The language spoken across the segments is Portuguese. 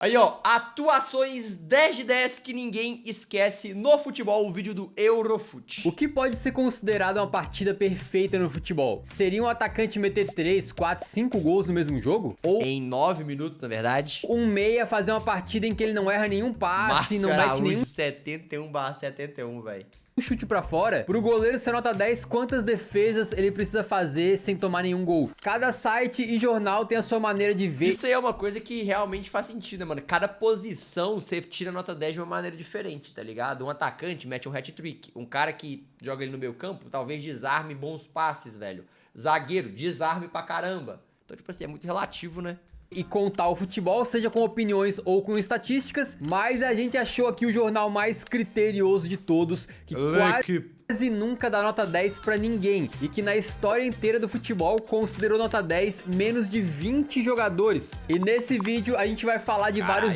Aí, ó, atuações 10 de 10 que ninguém esquece no futebol, o vídeo do Eurofut. O que pode ser considerado uma partida perfeita no futebol? Seria um atacante meter 3, 4, 5 gols no mesmo jogo? Ou Em 9 minutos, na verdade. um meia fazer uma partida em que ele não erra nenhum passe, Márcio não mete Araújo, nenhum 71/71, velho. chute pra fora? Pro goleiro ser nota 10, quantas defesas ele precisa fazer sem tomar nenhum gol? Cada site e jornal tem a sua maneira de ver. Isso aí é uma coisa que realmente faz sentido, né, mano? Cada posição você tira nota 10 de uma maneira diferente, tá ligado? Um atacante mete um hat-trick. Um cara que joga ele no meio campo, talvez desarme bons passes, velho. Zagueiro, desarme pra caramba. Então, tipo assim, é muito relativo, né? E contar o futebol, seja com opiniões ou com estatísticas, mas a gente achou aqui o jornal mais criterioso de todos, que quase nunca dá nota 10 pra ninguém, e que na história inteira do futebol considerou nota 10 menos de 20 jogadores. E nesse vídeo a gente vai falar de vários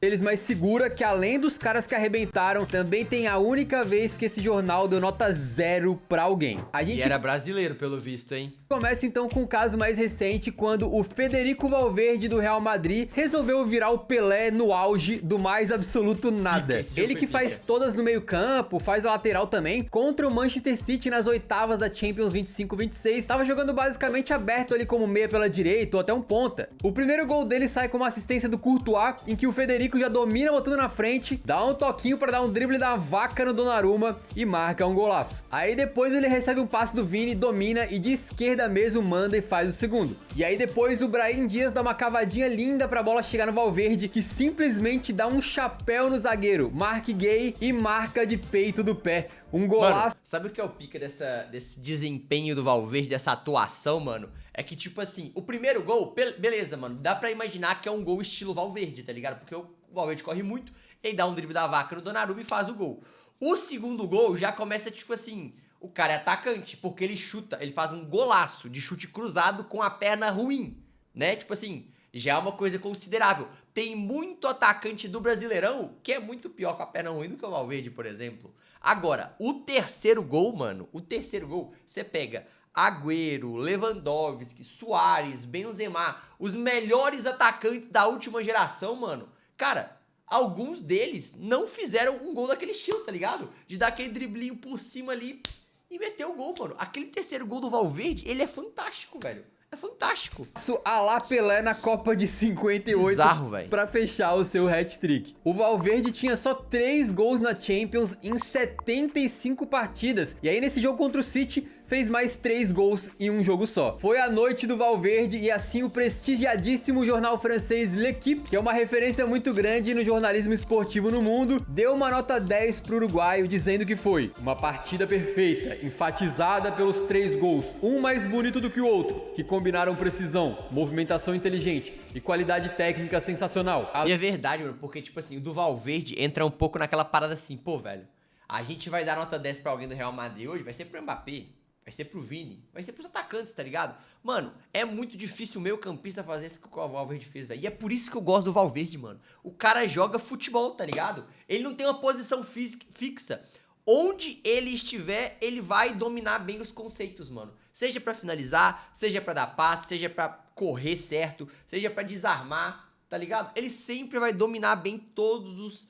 deles, mas segura que além dos caras que arrebentaram, também tem a única vez que esse jornal deu nota 0 pra alguém. E era brasileiro, pelo visto, hein? Começa então com o caso mais recente, quando o Federico Valverde do Real Madrid resolveu virar o Pelé no auge do mais absoluto nada. Ele que faz todas no meio campo, faz a lateral também, contra o Manchester City nas oitavas da Champions 25-26, tava jogando basicamente aberto ali como meia pela direita ou até um ponta. O primeiro gol dele sai com uma assistência do Courtois, em que o Federico já domina botando na frente, dá um toquinho pra dar um drible da vaca no Donnarumma e marca um golaço. Aí depois ele recebe um passe do Vini, domina e de esquerda mesmo manda e faz o segundo. E aí depois o Brahim Dias dá uma cavadinha linda pra bola chegar no Valverde, que simplesmente dá um chapéu no zagueiro, Mark Gay, e marca de peito do pé. Um golaço. Mano, sabe o que é o pica desse desempenho do Valverde, dessa atuação, mano? É que, tipo assim, o primeiro gol, beleza, mano, dá pra imaginar que é um gol estilo Valverde, tá ligado? Porque o Valverde corre muito, ele dá um drible da vaca no Donnarumma e faz o gol. O segundo gol já começa, tipo assim, o cara é atacante, porque ele chuta, ele faz um golaço de chute cruzado com a perna ruim, né? Tipo assim, já é uma coisa considerável. Tem muito atacante do Brasileirão que é muito pior com a perna ruim do que o Valverde, por exemplo. Agora, o terceiro gol, mano, você pega Agüero, Lewandowski, Suárez, Benzema, os melhores atacantes da última geração, mano. Cara, alguns deles não fizeram um gol daquele estilo, tá ligado? De dar aquele driblinho por cima ali e meter o gol, mano. Aquele terceiro gol do Valverde, ele é fantástico, velho. É fantástico. Isso a la Pelé na Copa de 58. Bizarro, velho. Pra fechar o seu hat-trick. O Valverde tinha só 3 gols na Champions em 75 partidas. E aí nesse jogo contra o City fez mais 3 gols em um jogo só. Foi a noite do Valverde e assim o prestigiadíssimo jornal francês L'Équipe, que é uma referência muito grande no jornalismo esportivo no mundo, deu uma nota 10 pro uruguaio, dizendo que foi uma partida perfeita, enfatizada pelos 3 gols, um mais bonito do que o outro, que combinaram precisão, movimentação inteligente e qualidade técnica sensacional. E é verdade, mano, porque, tipo assim, o do Valverde entra um pouco naquela parada assim, pô, velho, a gente vai dar nota 10 pra alguém do Real Madrid hoje, vai ser pro Mbappé, vai ser pro Vini, vai ser pros atacantes, tá ligado? Mano, é muito difícil o meio campista fazer isso que o Valverde fez, velho. E é por isso que eu gosto do Valverde, mano. O cara joga futebol, tá ligado? Ele não tem uma posição fixa. Onde ele estiver, ele vai dominar bem os conceitos, mano. Seja pra finalizar, seja pra dar passe, seja pra correr certo, seja pra desarmar, tá ligado? Ele sempre vai dominar bem todos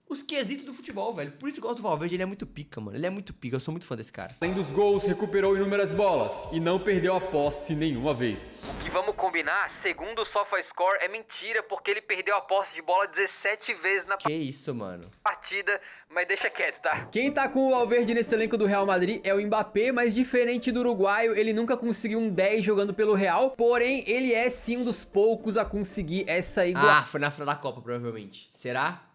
os quesitos do futebol, velho. Por isso que eu gosto do Valverde, ele é muito pica, mano. Ele é muito pica, eu sou muito fã desse cara. Além dos gols, recuperou inúmeras bolas e não perdeu a posse nenhuma vez. O que vamos combinar, segundo o SofaScore, é mentira, porque ele perdeu a posse de bola 17 vezes na Que isso, mano. partida, mas deixa quieto, tá? Quem tá com o Valverde nesse elenco do Real Madrid é o Mbappé, mas diferente do uruguaio, ele nunca conseguiu um 10 jogando pelo Real, porém ele é sim um dos poucos a conseguir essa igualdade. Ah, foi na final da Copa, provavelmente. Será?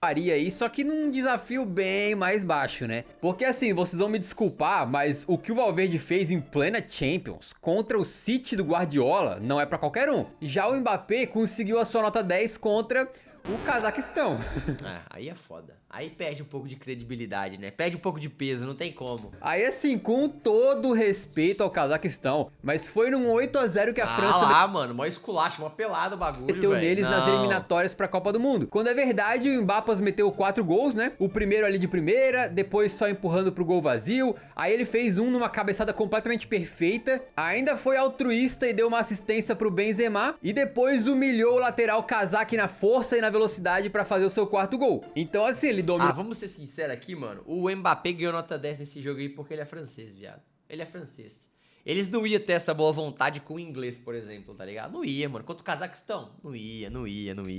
Aí, só que num desafio bem mais baixo, né? Porque assim, vocês vão me desculpar, mas o que o Valverde fez em plena Champions contra o City do Guardiola não é pra qualquer um. Já o Mbappé conseguiu a sua nota 10 contra O Cazaquistão. Aí é foda. Aí perde um pouco de credibilidade, né? Perde um pouco de peso, não tem como. Aí assim, com todo respeito ao Cazaquistão, mas foi num 8-0 que a França... mano, mó esculacho, mó pelado o bagulho, meteu neles nas eliminatórias pra Copa do Mundo. Quando é verdade, o Mbappé meteu 4 gols, né? O primeiro ali de primeira, depois só empurrando pro gol vazio. Aí ele fez um numa cabeçada completamente perfeita. Ainda foi altruísta e deu uma assistência pro Benzema. E depois humilhou o lateral cazaque na força e na velocidade pra fazer o seu 4º gol. Então assim, ele dominou... vamos ser sinceros aqui, mano. O Mbappé ganhou nota 10 nesse jogo aí porque ele é francês, viado. Ele é francês. Eles não iam ter essa boa vontade com o inglês, por exemplo, tá ligado? Não ia, mano. Quanto o Cazaquistão? Não ia.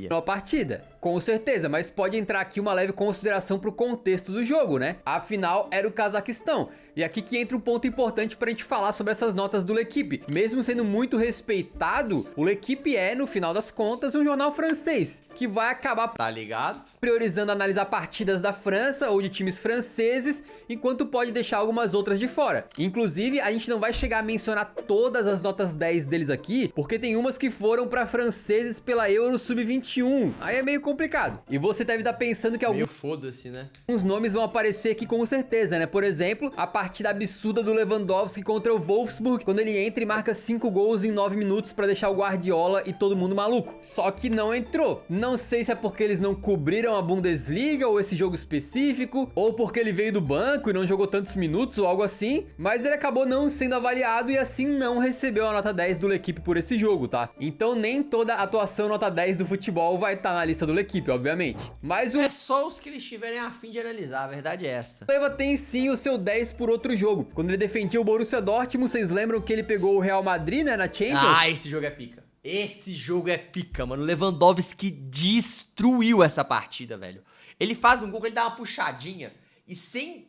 A partida, com certeza, mas pode entrar aqui uma leve consideração pro contexto do jogo, né? Afinal, era o Cazaquistão. E aqui que entra um ponto importante pra gente falar sobre essas notas do L'Équipe. Mesmo sendo muito respeitado, o L'Équipe é, no final das contas, um jornal francês, que vai acabar, tá ligado? Priorizando analisar partidas da França ou de times franceses, enquanto pode deixar algumas outras de fora. Inclusive, a gente não vai chegar a mencionar todas as notas 10 deles aqui, porque tem umas que foram pra franceses pela Euro Sub-21. Aí é meio complicado. E você deve estar pensando que meio foda-se, né? Alguns nomes vão aparecer aqui com certeza, né? Por exemplo, a partida absurda do Lewandowski contra o Wolfsburg, quando ele entra e marca 5 gols em 9 minutos pra deixar o Guardiola e todo mundo maluco. Só que não entrou. Não sei se é porque eles não cobriram a Bundesliga ou esse jogo específico, ou porque ele veio do banco e não jogou tantos minutos ou algo assim, mas ele acabou não sendo avaliado e assim não recebeu a nota 10 do L'Équipe por esse jogo, tá? Então nem toda atuação nota 10 do futebol vai estar na lista do L'Équipe, obviamente. Mas o... é só os que eles tiverem a fim de analisar, a verdade é essa. Leva tem sim o seu 10 por outro jogo. Quando ele defendia o Borussia Dortmund, vocês lembram que ele pegou o Real Madrid, né, na Champions? Esse jogo é pica. Esse jogo é pica, mano. Lewandowski destruiu essa partida, velho. Ele faz um gol que ele dá uma puxadinha e sem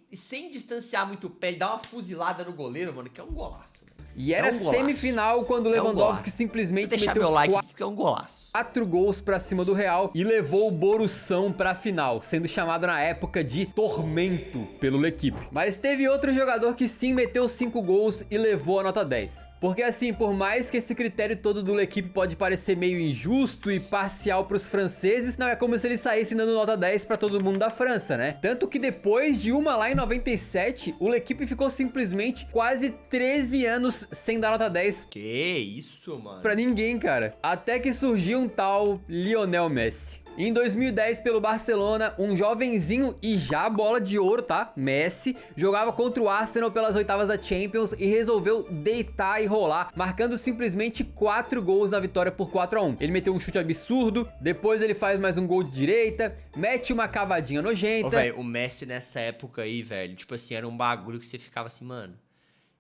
distanciar muito o pé, ele dá uma fuzilada no goleiro, mano, que é um golaço. E era semifinal quando o Lewandowski simplesmente meteu meu like aqui, que é um golaço. 4 gols pra cima do Real e levou o Borussão pra final, sendo chamado na época de Tormento pelo L'Équipe. Mas teve outro jogador que sim meteu 5 gols e levou a nota 10. Porque assim, por mais que esse critério todo do L'Équipe pode parecer meio injusto e parcial pros franceses, não é como se eles saíssem dando nota 10 pra todo mundo da França, né? Tanto que depois de uma lá em 97, o L'Équipe ficou simplesmente quase 13 anos sem dar nota 10. Que isso, mano? Pra ninguém, cara. Até que surgiu um tal Lionel Messi. Em 2010, pelo Barcelona, um jovenzinho e já bola de ouro, tá? Messi, jogava contra o Arsenal pelas oitavas da Champions e resolveu deitar e rolar, marcando simplesmente 4 gols na vitória por 4-1. Ele meteu um chute absurdo, depois ele faz mais um gol de direita, mete uma cavadinha nojenta. Ô, velho, o Messi nessa época aí, velho, tipo assim, era um bagulho que você ficava assim, mano,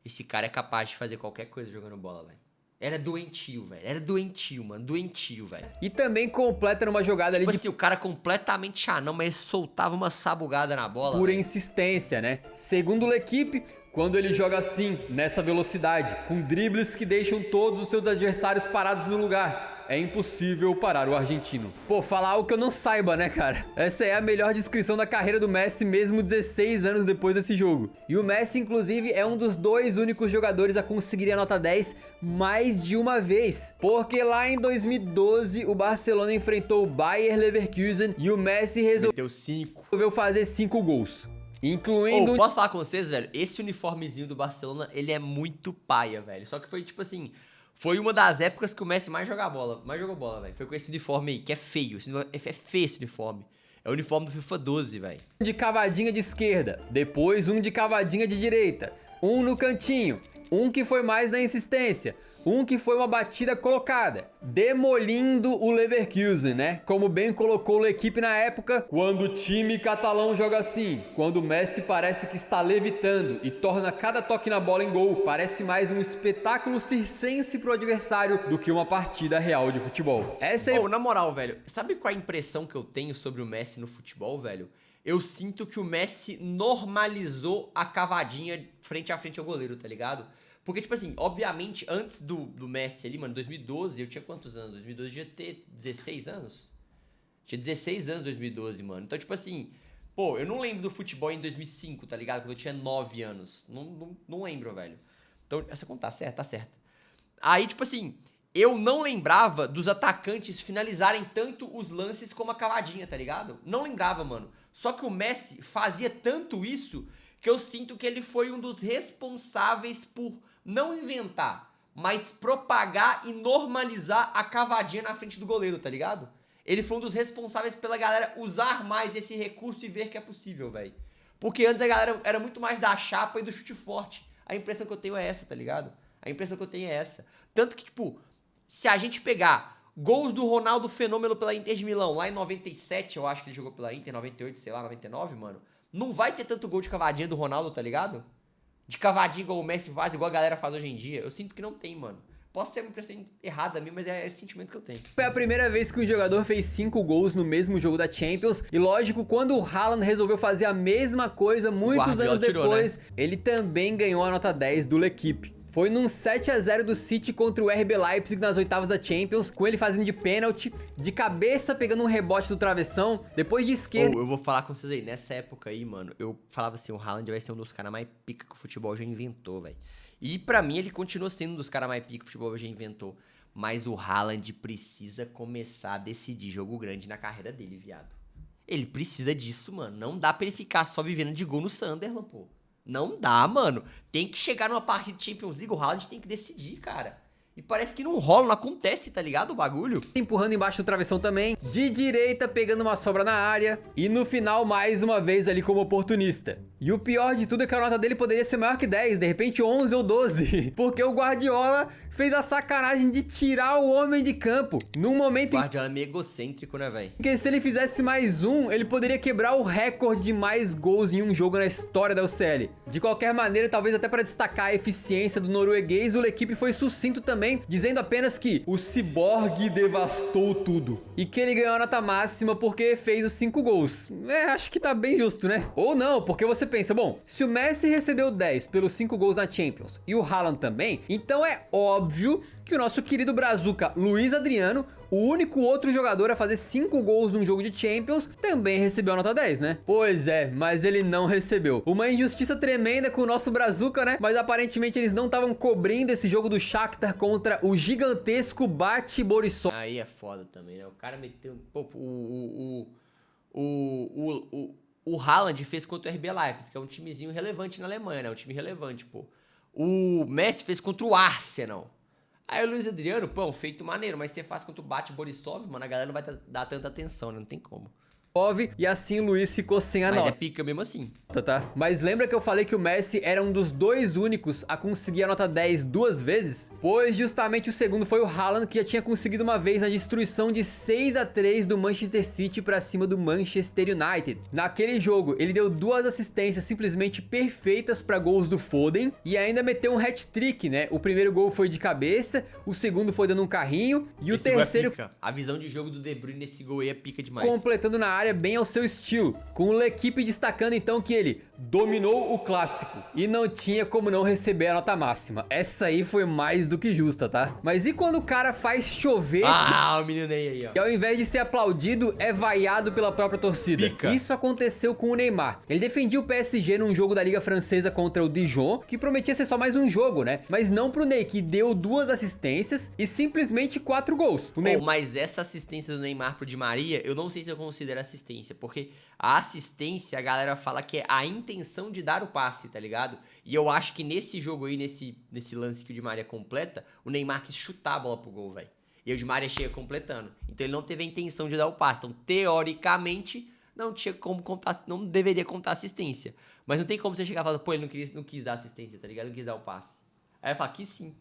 esse cara é capaz de fazer qualquer coisa jogando bola, velho. Era doentio, velho. Era doentio, mano. Doentio, velho. E também completa numa jogada tipo ali assim, o cara completamente chanão, mas ele soltava uma sabugada na bola. Por véio. insistência, né? Segundo L'Équipe, quando ele joga assim, nessa velocidade, com dribles que deixam todos os seus adversários parados no lugar, é impossível parar o argentino. Pô, falar algo que eu não saiba, né, cara? Essa é a melhor descrição da carreira do Messi, mesmo 16 anos depois desse jogo. E o Messi, inclusive, é um dos 2 únicos jogadores a conseguir a nota 10 mais de uma vez. Porque lá em 2012, o Barcelona enfrentou o Bayer Leverkusen e o Messi resolveu fazer 5 gols. Incluindo... posso falar com vocês, velho? Esse uniformezinho do Barcelona, ele é muito paia, velho. Só que foi, tipo assim... Foi uma das épocas que o Messi mais jogou bola, velho. Foi com esse uniforme aí, que é feio. É feio esse uniforme. É o uniforme do FIFA 12, velho. De cavadinha de esquerda, depois um de cavadinha de direita, um no cantinho, um que foi mais na insistência, um que foi uma batida colocada, demolindo o Leverkusen, né? Como bem colocou a equipe na época, quando o time catalão joga assim, quando o Messi parece que está levitando e torna cada toque na bola em gol, parece mais um espetáculo circense pro adversário do que uma partida real de futebol. Essa é... na moral, velho, sabe qual é a impressão que eu tenho sobre o Messi no futebol, velho? Eu sinto que o Messi normalizou a cavadinha frente a frente ao goleiro, tá ligado? Porque, tipo assim, obviamente, antes do Messi ali, mano, 2012, eu tinha quantos anos? 2012 eu ia ter 16 anos? Tinha 16 anos em 2012, mano. Então, tipo assim, pô, eu não lembro do futebol em 2005, tá ligado? Quando eu tinha 9 anos. Não lembro, velho. Então, essa conta tá certa? Tá certa. Aí, tipo assim, eu não lembrava dos atacantes finalizarem tanto os lances como a cavadinha, tá ligado? Não lembrava, mano. Só que o Messi fazia tanto isso que eu sinto que ele foi um dos responsáveis por não inventar, mas propagar e normalizar a cavadinha na frente do goleiro, tá ligado? Ele foi um dos responsáveis pela galera usar mais esse recurso e ver que é possível, velho. Porque antes a galera era muito mais da chapa e do chute forte. A impressão que eu tenho é essa, tá ligado? A impressão que eu tenho é essa. Tanto que, tipo, se a gente pegar gols do Ronaldo Fenômeno pela Inter de Milão, lá em 97, eu acho que ele jogou pela Inter, 98, sei lá, 99, mano. Não vai ter tanto gol de cavadinha do Ronaldo, tá ligado? De cavadinha igual o Messi faz, igual a galera faz hoje em dia. Eu sinto que não tem, mano. Posso ser uma impressão errada minha, mas é esse sentimento que eu tenho. Foi a primeira vez que um jogador fez 5 gols no mesmo jogo da Champions. E lógico, quando o Haaland resolveu fazer a mesma coisa muitos anos depois, ele também ganhou a nota 10 do L'Equipe. Foi num 7-0 do City contra o RB Leipzig nas oitavas da Champions, com ele fazendo de pênalti, de cabeça pegando um rebote do travessão, depois de esquerda. Eu vou falar com vocês aí, nessa época aí, mano, eu falava assim, o Haaland vai ser um dos caras mais pica que o futebol já inventou, velho. E pra mim ele continua sendo um dos caras mais pica que o futebol já inventou. Mas o Haaland precisa começar a decidir jogo grande na carreira dele, viado. Ele precisa disso, mano. Não dá pra ele ficar só vivendo de gol no Sunderland, pô. Não dá, mano. Tem que chegar numa partida de Champions League, o Haaland tem que decidir, cara. E parece que não rola, não acontece, tá ligado o bagulho? Empurrando embaixo do travessão também, de direita pegando uma sobra na área, e no final mais uma vez ali como oportunista. E o pior de tudo é que a nota dele poderia ser maior que 10, de repente 11 ou 12, porque o Guardiola fez a sacanagem de tirar o homem de campo, num momento o Guardiola é meio egocêntrico, né, velho? Que se ele fizesse mais um, ele poderia quebrar o recorde de mais gols em um jogo na história da UCL. De qualquer maneira, talvez até para destacar a eficiência do norueguês, o L'Equipe foi sucinto também, dizendo apenas que o ciborgue devastou tudo. E que ele ganhou a nota máxima porque fez os 5 gols. Acho que tá bem justo, né? Ou não, porque você pensa, bom, se o Messi recebeu 10 pelos 5 gols na Champions e o Haaland também, então é óbvio que o nosso querido brazuca Luiz Adriano, o único outro jogador a fazer 5 gols num jogo de Champions, também recebeu a nota 10, né? Pois é, mas ele não recebeu. Uma injustiça tremenda com o nosso brazuca, né? Mas aparentemente eles não estavam cobrindo esse jogo do Shakhtar contra o gigantesco Bate Borisov. Aí é foda também, né? O cara meteu... Pô, o Haaland fez contra o RB Leipzig, que é um timezinho relevante na Alemanha, né? Um time relevante, pô. O Messi fez contra o Arsenal. Aí o Luiz Adriano, pô, um feito maneiro, mas você faz contra o Bate Borisov, mano, a galera não vai dar tanta atenção, né? Não tem como. E assim o Luiz ficou sem a nota. Mas é pica mesmo assim. Tá? Mas lembra que eu falei que o Messi era um dos 2 únicos a conseguir a nota 10 2 vezes? Pois justamente o segundo foi o Haaland, que já tinha conseguido uma vez na destruição de 6-3 do Manchester City pra cima do Manchester United. Naquele jogo, ele deu 2 assistências simplesmente perfeitas pra gols do Foden e ainda meteu um hat-trick, né? O primeiro gol foi de cabeça, o segundo foi dando um carrinho e esse o terceiro... É a visão de jogo do De Bruyne nesse gol aí é pica demais. Completando na área bem ao seu estilo, com o L'Equipe destacando então que ele dominou o clássico e não tinha como não receber a nota máxima. Essa aí foi mais do que justa, tá? Mas e quando o cara faz chover? Ah, o menino aí, ó. E ao invés de ser aplaudido, é vaiado pela própria torcida. Pica. Isso aconteceu com o Neymar. Ele defendia o PSG num jogo da Liga Francesa contra o Dijon, que prometia ser só mais um jogo, né? Mas não pro Ney, que deu 2 assistências e simplesmente 4 gols. Mas essa assistência do Neymar pro Di Maria, eu não sei se eu considero assistência, porque a assistência, a galera fala que é a intenção de dar o passe, tá ligado? E eu acho que nesse jogo aí, nesse lance que o Di Maria completa, o Neymar quis chutar a bola pro gol, velho. E o Di Maria chega completando. Então ele não teve a intenção de dar o passe. Então, teoricamente, não tinha como contar, não deveria contar assistência. Mas não tem como você chegar e falar, pô, ele não quis dar assistência, tá ligado? Não quis dar o passe. Aí eu falo, que sim.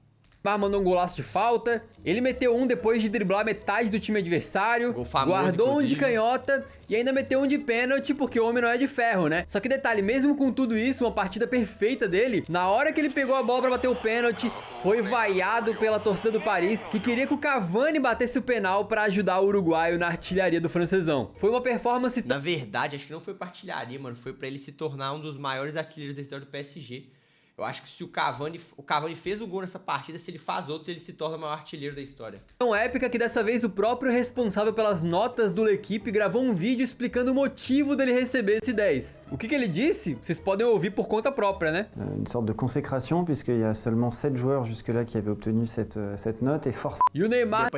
Mandou um golaço de falta, ele meteu um depois de driblar metade do time adversário, guardou um de canhota e ainda meteu um de pênalti porque o homem não é de ferro, né? Só que detalhe, mesmo com tudo isso, uma partida perfeita dele, na hora que ele pegou a bola pra bater o pênalti, foi vaiado pela torcida do Paris, que queria que o Cavani batesse o penal pra ajudar o uruguaio na artilharia do francesão. Foi uma performance... Na verdade, acho que não foi pra artilharia, mano, foi pra ele se tornar um dos maiores artilheiros da história do PSG. Eu acho que se o Cavani fez um gol nessa partida, se ele faz outro, ele se torna o maior artilheiro da história. Tão épica que dessa vez o próprio responsável pelas notas do L'Équipe gravou um vídeo explicando o motivo dele receber esse 10. O que ele disse? Vocês podem ouvir por conta própria, né? Une sorte de consécration, puisqu'il y a seulement 7 joueurs jusque-là qui avaient obtenu cette note, et forcément... E o Neymar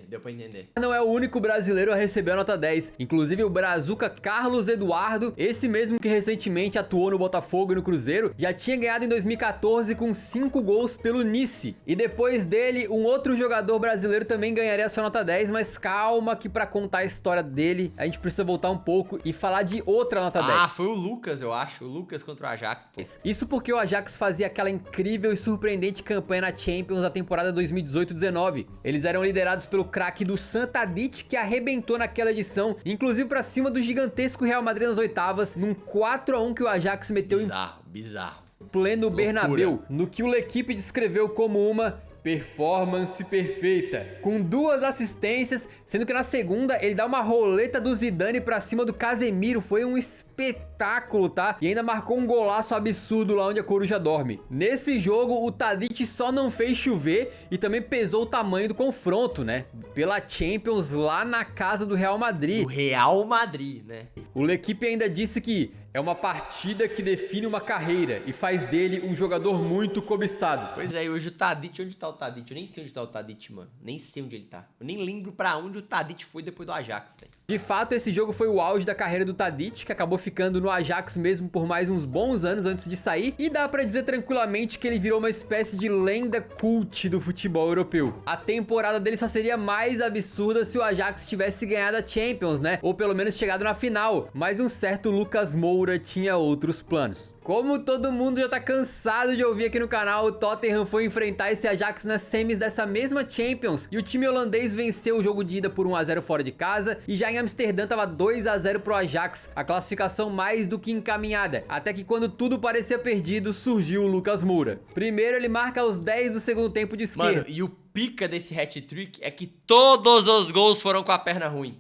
Deu pra entender. não é o único brasileiro a receber a nota 10. Inclusive o brazuca Carlos Eduardo, esse mesmo que recentemente atuou no Botafogo e no Cruzeiro, já tinha ganhado em 2014 com 5 gols pelo Nice. E depois dele, um outro jogador brasileiro também ganharia a sua nota 10, mas calma que pra contar a história dele, a gente precisa voltar um pouco e falar de outra nota 10. Ah, foi o Lucas, eu acho. O Lucas contra o Ajax, pô. Isso porque o Ajax fazia aquela incrível e surpreendente campanha na Champions da temporada 2018-19. Eles eram liderados pelo craque do Tadic, que arrebentou naquela edição, inclusive pra cima do gigantesco Real Madrid nas oitavas, num 4-1 que o Ajax meteu Bizarro. em pleno Loucura. Bernabéu, no que o L'Équipe descreveu como uma performance perfeita, com 2 assistências, sendo que na segunda ele dá uma roleta do Zidane pra cima do Casemiro, foi um espetáculo, tá? E ainda marcou um golaço absurdo lá onde a coruja dorme. Nesse jogo, o Tadic só não fez chover e também pesou o tamanho do confronto, né? Pela Champions lá na casa do Real Madrid. O Real Madrid, né? O L'Équipe ainda disse que é uma partida que define uma carreira e faz dele um jogador muito cobiçado. Pois é, e hoje o Tadic, onde tá o Tadic? Eu nem sei onde tá o Tadic, mano. Nem sei onde ele tá. Eu nem lembro pra onde o Tadic foi depois do Ajax, velho. De fato, esse jogo foi o auge da carreira do Tadic, que acabou ficando no Ajax mesmo por mais uns bons anos antes de sair, e dá pra dizer tranquilamente que ele virou uma espécie de lenda cult do futebol europeu. A temporada dele só seria mais absurda se o Ajax tivesse ganhado a Champions, né? Ou pelo menos chegado na final, mas um certo Lucas Moura tinha outros planos. Como todo mundo já tá cansado de ouvir aqui no canal, o Tottenham foi enfrentar esse Ajax nas semis dessa mesma Champions, e o time holandês venceu o jogo de ida por 1 a 0 fora de casa, e já em Amsterdã tava 2 a 0 pro Ajax, a classificação mais do que encaminhada, até que quando tudo parecia perdido, surgiu o Lucas Moura. Primeiro ele marca aos 10 do segundo tempo de esquerda. Mano, e o pica desse hat-trick é que todos os gols foram com a perna ruim.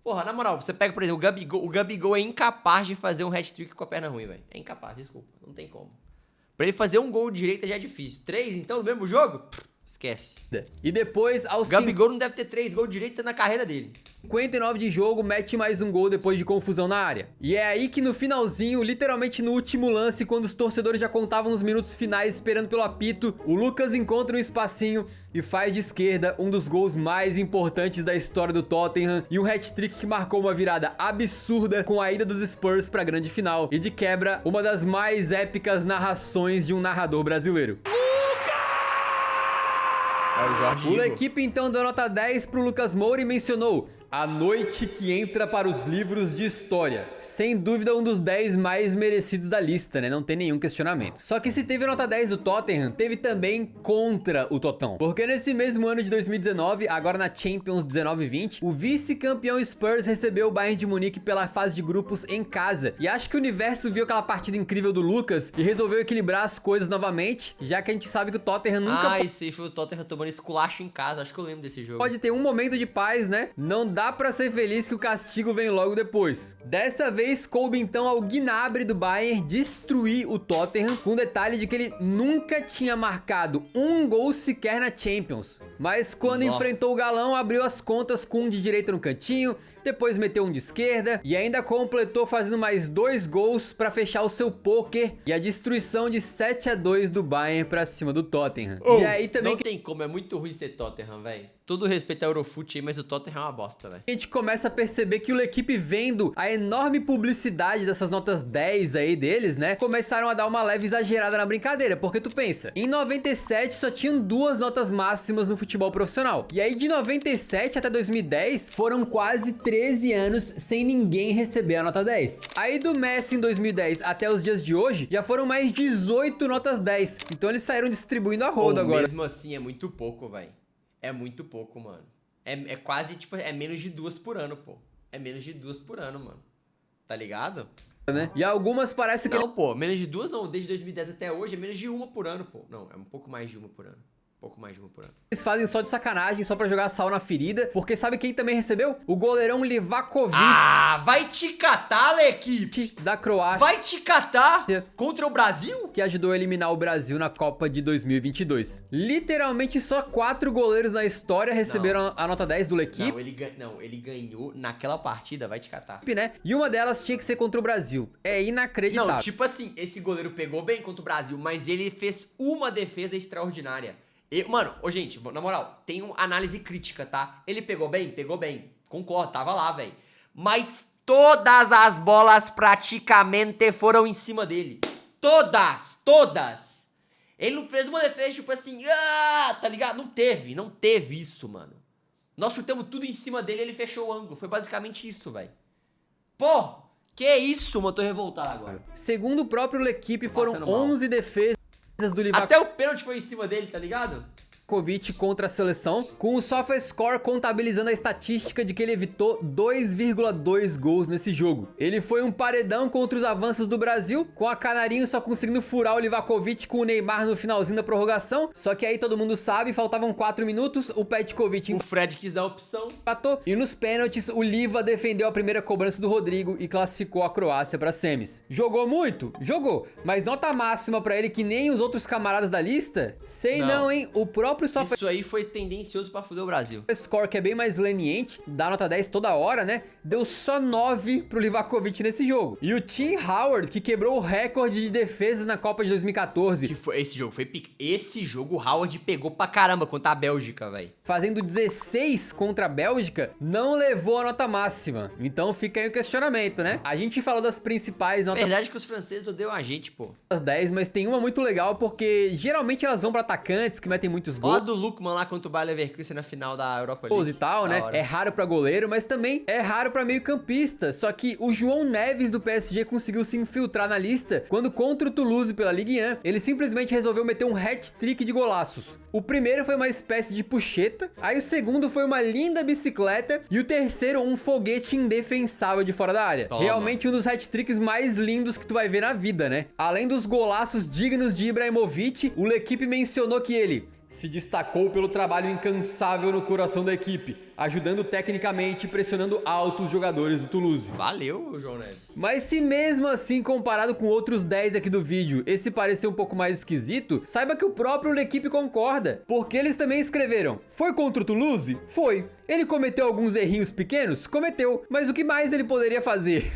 Porra, na moral, você pega, por exemplo, o Gabigol é incapaz de fazer um hat-trick com a perna ruim, velho. É incapaz, desculpa, não tem como. Pra ele fazer um gol de direita já é difícil. 3, então, no mesmo jogo? Esquece. E depois, aos O Gabigol não deve ter 3 gols de direita na carreira dele. 59 de jogo, mete mais um gol depois de confusão na área. E é aí que no finalzinho, literalmente no último lance, quando os torcedores já contavam os minutos finais esperando pelo apito, o Lucas encontra um espacinho e faz de esquerda um dos gols mais importantes da história do Tottenham e um hat-trick que marcou uma virada absurda com a ida dos Spurs pra grande final e de quebra, uma das mais épicas narrações de um narrador brasileiro. É o Jorge O Igor. L'Équipe então deu nota 10 pro Lucas Moura e mencionou: a noite que entra para os livros de história. Sem dúvida um dos 10 mais merecidos da lista, né? Não tem nenhum questionamento. Só que se teve nota 10 do Tottenham, teve também contra o Totão. Porque nesse mesmo ano de 2019, agora na Champions 19-20, o vice-campeão Spurs recebeu o Bayern de Munique pela fase de grupos em casa. E acho que o universo viu aquela partida incrível do Lucas e resolveu equilibrar as coisas novamente, já que a gente sabe que o Tottenham nunca esse aí foi o Tottenham tomando esculacho em casa. Acho que eu lembro desse jogo. pode ter um momento de paz, né? Não dá pra ser feliz que o castigo vem logo depois. Dessa vez, coube então ao Gnabry do Bayern destruir o Tottenham, com o detalhe de que ele nunca tinha marcado um gol sequer na Champions. Mas quando enfrentou o galão, abriu as contas com um de direita no cantinho, depois meteu um de esquerda e ainda completou fazendo mais 2 gols pra fechar o seu poker e a destruição de 7 a 2 do Bayern pra cima do Tottenham. E aí também Não tem como, é muito ruim ser Tottenham, velho. Todo respeito ao Eurofute aí, mas o Tottenham é uma bosta, velho. a gente começa a perceber que o L'Équipe, vendo a enorme publicidade dessas notas 10 aí deles, né, começaram a dar uma leve exagerada na brincadeira, porque tu pensa, em 97 só tinham 2 notas máximas no futebol profissional, e aí de 97 até 2010 foram quase 13 anos sem ninguém receber a nota 10. Aí do Messi em 2010 até os dias de hoje, já foram mais 18 notas 10, então eles saíram distribuindo a roda agora. Mesmo assim, é muito pouco, velho. É muito pouco, mano. É quase, tipo, é menos de 2 por ano, pô. É menos de 2 por ano, mano. Tá ligado? Né? E algumas parece que Não, pô, menos de 2 não. Desde 2010 até hoje é menos de 1 por ano, pô. Não, é um pouco mais de 1 por ano. pouco mais de uma por ano. Eles fazem só de sacanagem, só pra jogar sal na ferida, porque sabe quem também recebeu? O goleirão Livakovic. Ah, vai te catar, L'Equipe! Da Croácia. Vai te catar contra o Brasil? Que ajudou a eliminar o Brasil na Copa de 2022. Literalmente só 4 goleiros na história receberam a nota 10 do L'Equipe. Não, ele ganhou naquela partida, vai te catar. Né? E uma delas tinha que ser contra o Brasil. É inacreditável. Não, tipo assim, esse goleiro pegou bem contra o Brasil, mas ele fez uma defesa extraordinária. Mano, gente, na moral, tem uma análise crítica, tá? Ele pegou bem? Pegou bem. Concordo, tava lá, velho. Mas todas as bolas praticamente foram em cima dele. Todas. Ele não fez uma defesa, tipo assim, tá ligado? Não teve isso, mano. Nós chutamos tudo em cima dele e ele fechou o ângulo. Foi basicamente isso, velho. Pô, que isso, mano? Tô revoltado agora. Segundo o próprio L'Equipe, foram 11 defesas do Livakovic. Até o pênalti foi em cima dele, tá ligado? Contra a seleção, com o SofaScore contabilizando a estatística de que ele evitou 2,2 gols nesse jogo. Ele foi um paredão contra os avanços do Brasil, com a Canarinho só conseguindo furar o Livakovic com o Neymar no finalzinho da prorrogação, só que aí todo mundo sabe, faltavam 4 minutos, o Petkovic o Fred quis dar a opção, empatou, e nos pênaltis o Liva defendeu a primeira cobrança do Rodrigo e classificou a Croácia para semis. Jogou muito? Jogou, mas nota máxima pra ele que nem os outros camaradas da lista? Sei não, hein? O próprio Isso aí foi tendencioso pra fuder o Brasil. O score, que é bem mais leniente, dá nota 10 toda hora, né? Deu só 9 pro Livakovic nesse jogo. E o Tim Howard, que quebrou o recorde de defesas na Copa de 2014. Esse jogo foi pica. Esse jogo o Howard pegou pra caramba contra a Bélgica, velho. Fazendo 16 contra a Bélgica, não levou a nota máxima. Então fica aí o questionamento, né? A gente falou das principais notas. Verdade que os franceses odeiam a gente, pô. As 10, mas tem uma muito legal, porque geralmente elas vão pra atacantes que metem muitos gols. Ó do Lukman lá contra o Bayer Leverkusen na final da Europa League. E tal, né? É raro pra goleiro, mas também é raro pra meio campista. Só que o João Neves do PSG conseguiu se infiltrar na lista quando contra o Toulouse pela Ligue 1, ele simplesmente resolveu meter um hat-trick de golaços. O primeiro foi uma espécie de puxeta, aí o segundo foi uma linda bicicleta e o terceiro um foguete indefensável de fora da área. Toma. Realmente um dos hat-tricks mais lindos que tu vai ver na vida, né? Além dos golaços dignos de Ibrahimovic, o L'Equipe mencionou que ele se destacou pelo trabalho incansável no coração da equipe, ajudando tecnicamente e pressionando alto os jogadores do Toulouse. Valeu, João Neves. Mas se mesmo assim, comparado com outros 10 aqui do vídeo, esse pareceu um pouco mais esquisito, saiba que o próprio L'Equipe concorda, porque eles também escreveram: foi contra o Toulouse? Foi. Ele cometeu alguns errinhos pequenos? Cometeu. Mas o que mais ele poderia fazer?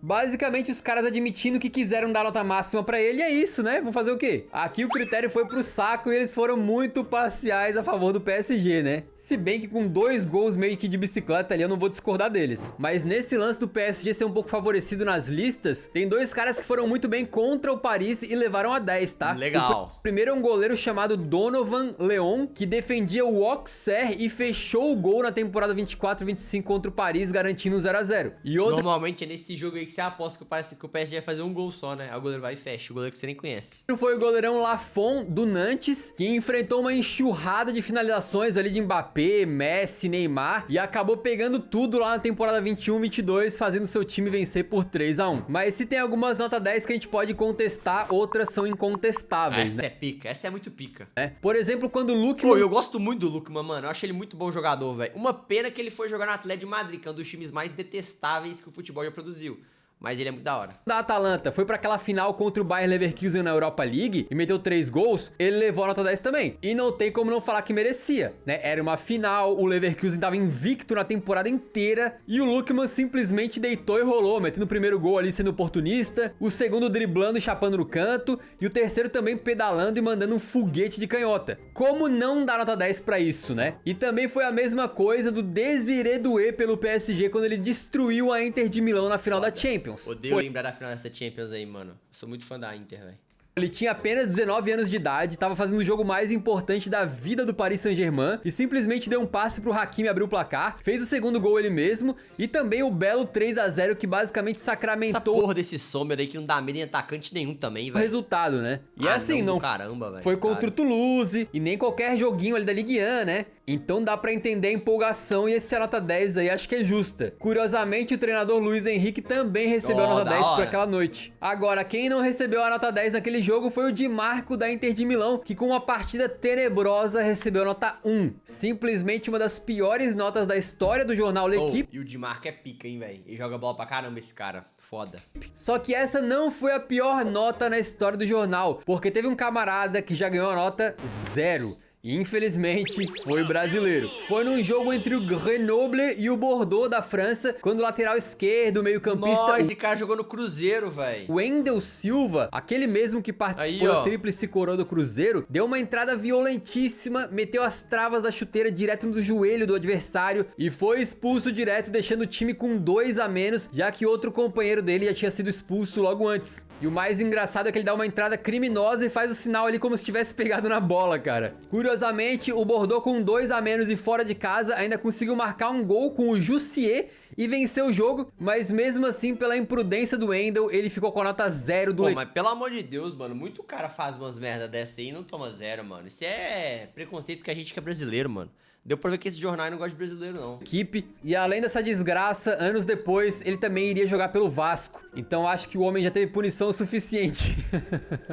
Basicamente, os caras admitindo que quiseram dar nota máxima pra ele, é isso, né? Vão fazer o quê? Aqui o critério foi pro saco e eles foram muito parciais a favor do PSG, né? Se bem que com 2 gols meio que de bicicleta ali, eu não vou discordar deles. Mas nesse lance do PSG ser um pouco favorecido nas listas, tem 2 caras que foram muito bem contra o Paris e levaram a 10, tá? Legal. O primeiro é um goleiro chamado Donovan Leon, que defendia o Auxerre e fechou o gol na temporada 24 e 25 contra o Paris, garantindo 0 a 0. E outro... Normalmente é nesse jogo aí que você aposta que o PSG vai fazer um gol só, né? Aí o goleiro vai e fecha, o goleiro que você nem conhece. Foi o goleirão Lafon, do Nantes, que enfrentou uma enxurrada de finalizações ali de Mbappé, Messi, Neymar, e acabou pegando tudo lá na temporada 21-22, fazendo seu time vencer por 3 a 1. Mas se tem algumas nota 10 que a gente pode contestar, outras são incontestáveis, Essa né? é pica, essa é muito pica. Por exemplo, quando o Lukman... Pô, eu gosto muito do Lukman, mano. Eu acho ele muito bom jogador, velho. Uma pena que ele foi jogar no Atlético de Madrid, que é um dos times mais detestáveis que o futebol já produziu. Mas ele é muito da hora. Da Atalanta, foi pra aquela final contra o Bayer Leverkusen na Europa League e meteu 3 gols, ele levou a nota 10 também. E não tem como não falar que merecia, né? Era uma final, o Leverkusen tava invicto na temporada inteira e o Lukman simplesmente deitou e rolou, metendo o primeiro gol ali sendo oportunista, o segundo driblando e chapando no canto e o terceiro também pedalando e mandando um foguete de canhota. Como não dar nota 10 pra isso, né? E também foi a mesma coisa do Désiré Doué pelo PSG quando ele destruiu a Inter de Milão na final da Champions. Odeio lembrar da final dessa Champions aí, mano. Eu sou muito fã da Inter, velho. Ele tinha apenas 19 anos de idade, tava fazendo o jogo mais importante da vida do Paris Saint-Germain e simplesmente deu um passe pro Hakimi abrir o placar, fez o segundo gol ele mesmo e também o belo 3 a 0 que basicamente sacramentou essa porra desse Sommer aí que não dá medo em atacante nenhum também, o velho. resultado, né? E assim, não caramba, velho. foi contra o Toulouse e nem qualquer joguinho ali da Ligue 1, né? Então dá pra entender a empolgação e esse nota 10 aí acho que é justa. Curiosamente, o treinador Luiz Henrique também recebeu a nota 10 por aquela noite. Agora, quem não recebeu a nota 10 naquele jogo foi o Di Marco da Inter de Milão, que com uma partida tenebrosa recebeu nota 1. Simplesmente uma das piores notas da história do jornal L'Equipe. E o Di Marco é pica, hein, velho? Ele joga bola pra caramba, esse cara. Foda. Só que essa não foi a pior nota na história do jornal, porque teve um camarada que já ganhou a nota 0. E infelizmente foi brasileiro. Foi num jogo entre o Grenoble e o Bordeaux da França, quando o lateral esquerdo, meio campista... Nossa, esse cara jogou no Cruzeiro, velho. O Wendel Silva, aquele mesmo que participou da tríplice coroa do Cruzeiro, deu uma entrada violentíssima, meteu as travas da chuteira direto no joelho do adversário e foi expulso direto, deixando o time com 2 a menos, já que outro companheiro dele já tinha sido expulso logo antes. E o mais engraçado é que ele dá uma entrada criminosa e faz o sinal ali como se tivesse pegado na bola, cara. Curiosamente, o Bordeaux com 2 a menos e fora de casa ainda conseguiu marcar um gol com o Jussier e venceu o jogo, mas mesmo assim, pela imprudência do Wendel, ele ficou com a nota 0 do... Pô, mas pelo amor de Deus, mano, muito cara faz umas merda dessa aí e não toma 0, mano. Isso é preconceito que a gente que é brasileiro, mano. Deu pra ver que esse jornal não gosta de brasileiro, não. Equipe. E além dessa desgraça, anos depois, ele também iria jogar pelo Vasco. Então acho que o homem já teve punição o suficiente.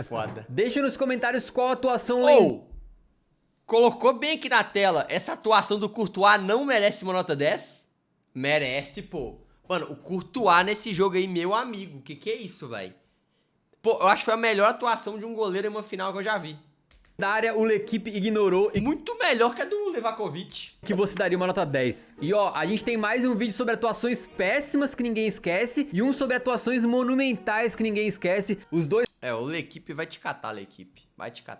Foda. Deixa nos comentários qual a atuação... Colocou bem aqui na tela. Essa atuação do Courtois não merece uma nota 10? Merece, pô. Mano, o Courtois nesse jogo aí, meu amigo. Que é isso, velho? Pô, eu acho que foi a melhor atuação de um goleiro em uma final que eu já vi. Da área, o L'Equipe ignorou e muito melhor que a do Levakovic, que você daria uma nota 10. E ó, a gente tem mais um vídeo sobre atuações péssimas que ninguém esquece e um sobre atuações monumentais que ninguém esquece. Os dois... o L'Equipe vai te catar, L'Equipe. Vai te catar.